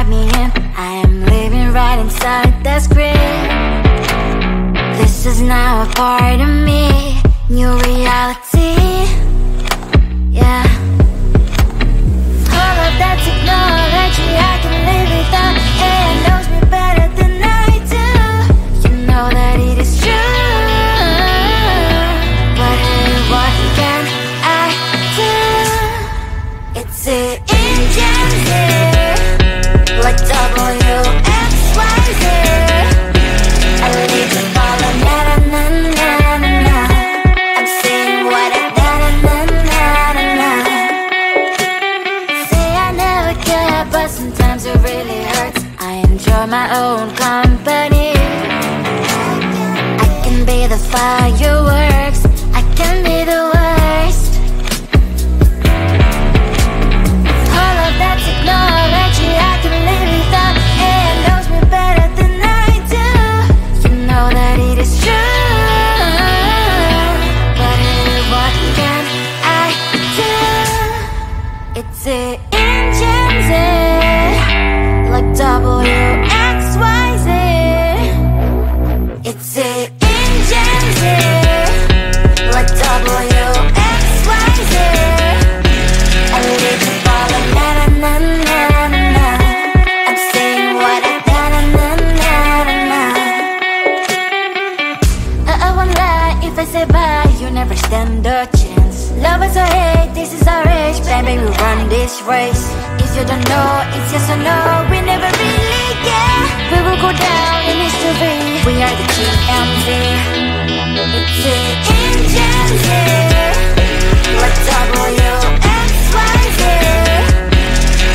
write me in. I am living right inside the script. This is now a part of me, new reality. Yeah. All of that technology I can live without. It knows me better than I do. You know that it is true. But hey, what can I do? It's the engines here, like WXYZ. I need to follow na-na-na-na-na-na. I'm saying what I na-na-na-na-na. Say I never care, but sometimes it really hurts. I enjoy my own company. I can be the fireworks, I can be the worst. All of that technology I can live without. It knows me better than I do. You know that it is true. But hey, what can I do? It's the engines, like WXYZ. It's the engines, like WXYZ. I live to follow na-na-na-na-na-na. I'm saying what I na-na-na-na-na. I won't lie if I say bye, you never stand a chance. Love is or hate, this is our age. Baby, we run this race. If you don't know, it's yes or no. We never really get. We will go down in history. We are the GMZ. It's the engines here, like WXYZ.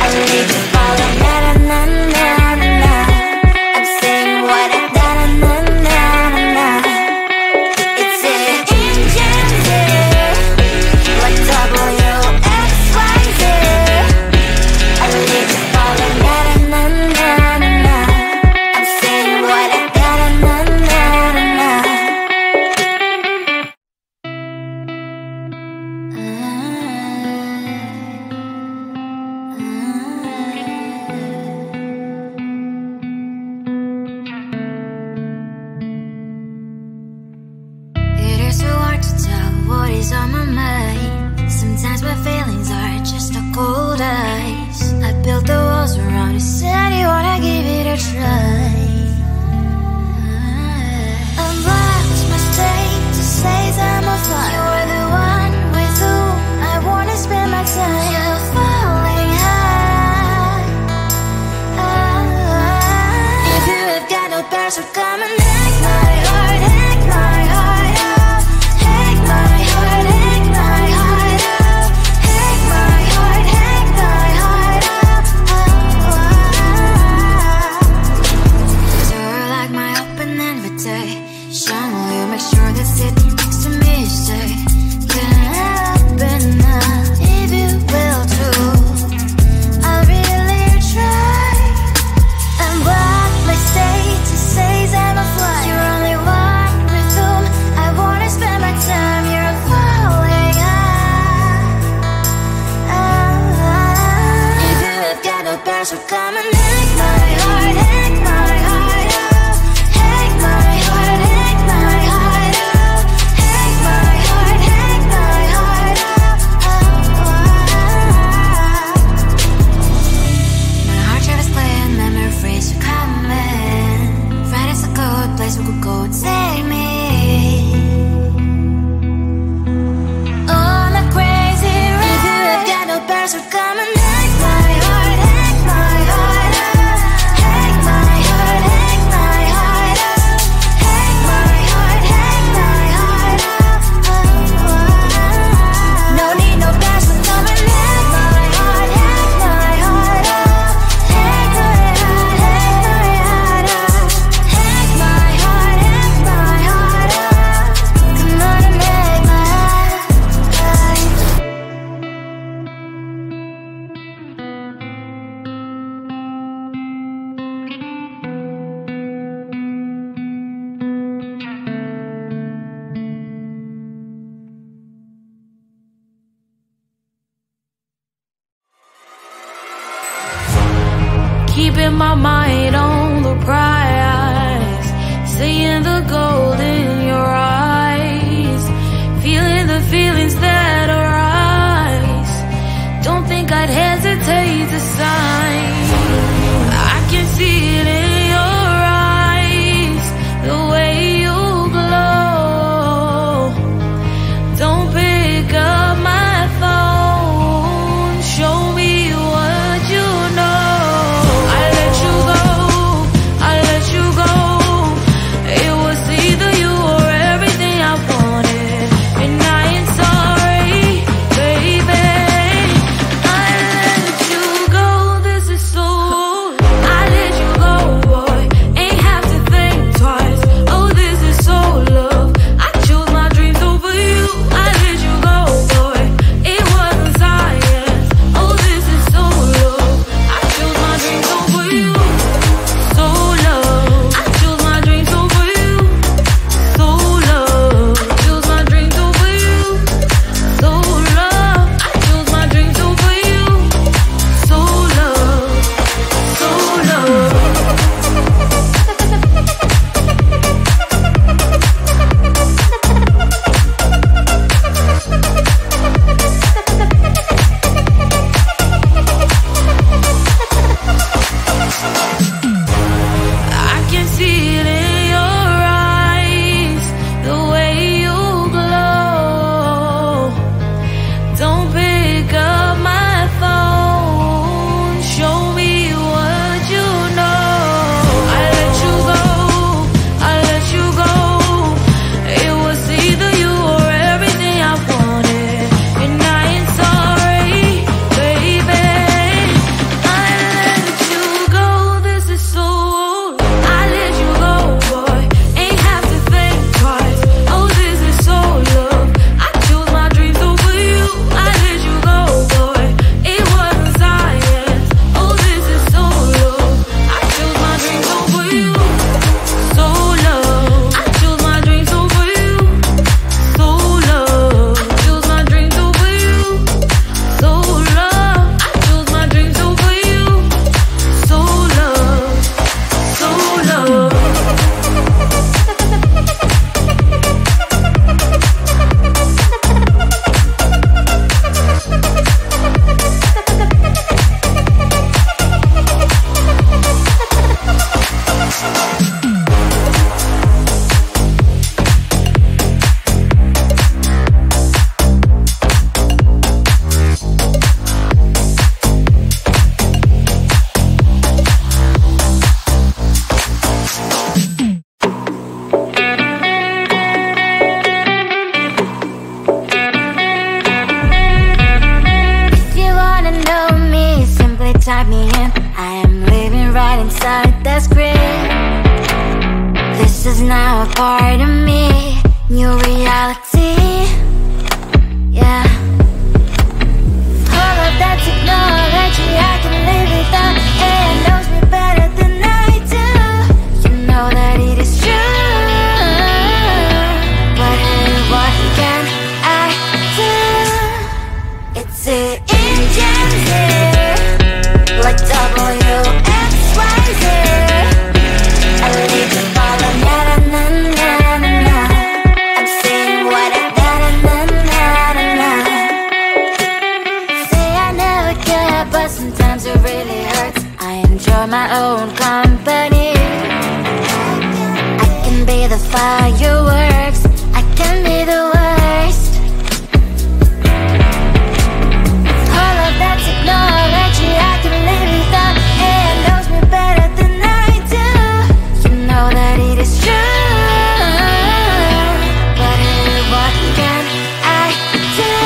I need to follow na-na-na-na-na. I'm saying what I na-na-na-na-na. It's the engines here, like WXYZ. I need to follow na-na-na-na-na. I'm saying what I na-na-na-na-na. It is so hard to tell what is on my mind. Sometimes my feelings are just a cold ice. I built the walls around you, said you wanna give it a try. Unbox my state to say I'm a fly. You're the one with whom I wanna spend my time. You're falling high. If you have got no past, so come and hack my heart, hack my heart up. Hack my heart, hack my heart up. Hack my heart, hack my heart up. You're like my open invitation. Will you make sure that sitting next to me is safe? Can I open up if you will too? I'll really try. And what my state to say I'm a fly. You're only one with whom I wanna spend my time. You're falling high. If you have got no past, so come and hack my heart, hack my heart up. Hack my heart, hack my heart up. Hack my heart, my mind on the prize, seeing the gold in your eyes, feeling the feelings that arise. Don't think I'd hesitate to sign. I can see it in your eyes, the way you glow. Don't pick up my phone, show me what you know. I let you go, I let you go. It was either you or everything I wanted, and I ain't sorry, baby. I let you go, this is so. I let you go, boy, ain't have to think twice. Oh, this is so love. I chose my dreams over you. I let you go, boy, it wasn't science. Oh, this is so love. I chose my dreams over you. So love. I chose my dreams over you. So love. Chose my dreams over you. So love. I chose my dreams over you. So love. So love. I can see it in your eyes, the way you glow. Don't pick up my phone, show me what you know. I let you go, I let you go. It was either you or everything I wanted, and I ain't sorry, baby. I let you go, this is so. I let you go, boy, ain't have to think twice. Oh, this is so love. I chose my dreams over you. I let you go, boy, it wasn't science. Oh, this is so love. I chose my dreams over you. So love. I chose my dreams over you. So love. Chose my dreams over you. So love. I chose my dreams over you. So love. So love. If you wanna know me, simply type me in. I am living right inside that screen. This is now a part of me, new reality. Yeah. All of that technology I can live without, and knows me better than I do. You know that it is true. But hey, what can I do? It's the engines here, like WXYZ. I leave you falling, na na na na na na. I'm saying what I na na na na na na. Say I never care, but sometimes it really hurts. I enjoy my own company. I can be the fireworks, I can be the worst. All of that technology I can live without, and knows me better than I do. You know that it is true. But hey, what can I do?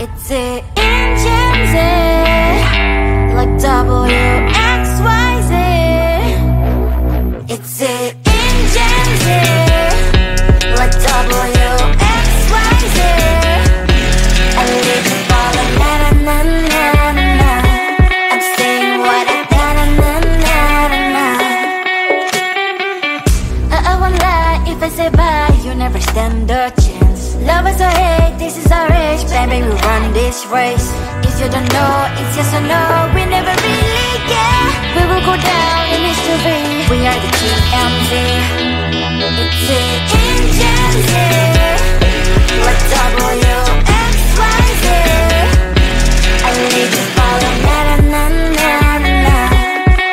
It's the engines, like WXYZ. It's the engines, like WXYZ. I live you falling, na na na na na na. I'm saying what I na na na na na na. I won't lie if I say bye, you never stand a chance. Love is or hate, this is our age. Baby, we run this race. If you don't know, it's yes or no. We never really care. We will go down in history. We are the TMZ. It's it in Gen Z. Like WXYZ. I need to follow na na na na na.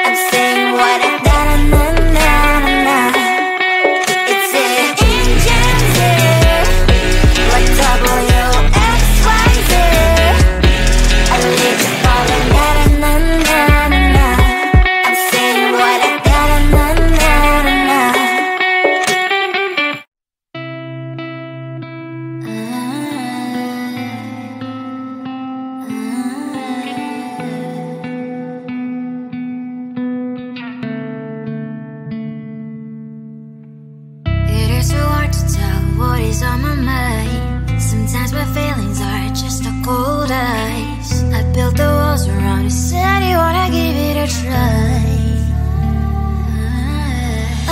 I'm saying what I na na na na na. It's it in Gen Z. Like WXYZ. I need to follow na na na na na. I'm saying what I na na na na na. It is so hard to tell what is on my mind. Sometimes my feelings are just a cold ice. I built the walls around you, said you wanna give it a try.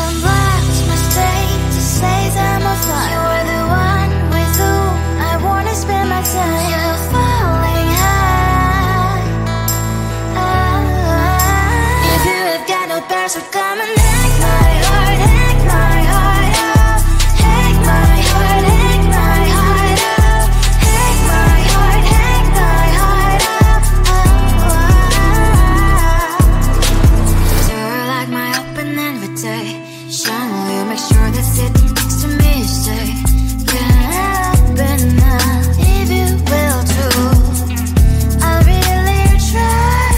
Unlocked my state to say that I'm a fly. You are the one with whom I wanna spend my time. You're falling high. If you have got no bears, so come and hack my heart, hack my heart out. Hack my heart, hack my heart out. Hack my heart, hack my heart out. You're like my open invitation. Will you make sure that sitting next to me is safe? Get up enough, if you will too. I'll really try.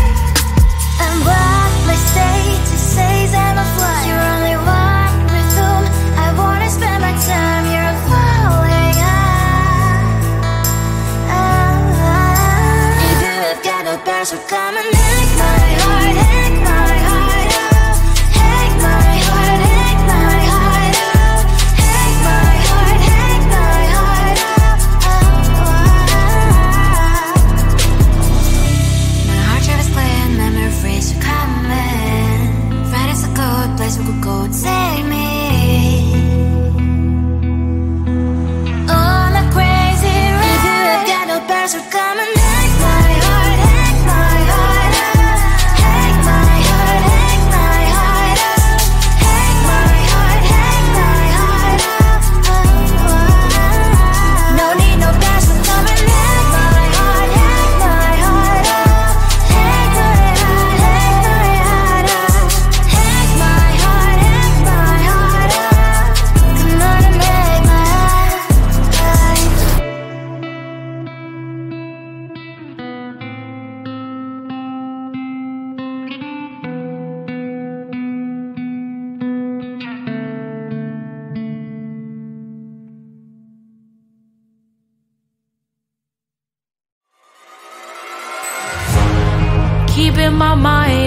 And what my state to say I'm a fly. You're only one with whom I wanna spend my time. You're falling high. If you have got no bears, so come and hack my heart, hack my heart out. Hack my heart, hack my heart out. Hack my heart, hack my heart out. My heart drives clear, memories are coming. Right as a good place we could go, take me. On a crazy ride. If you have got no bears, so come and hack my heart, hack my heart out. Hack my heart, hack my heart out. Hack my heart, hack my heart out. No need no bears, so come and hack my heart, hack my heart out. Hack my heart, hack my heart out. Hack my heart, hack my heart out. Come on and make my heart. Keep in my mind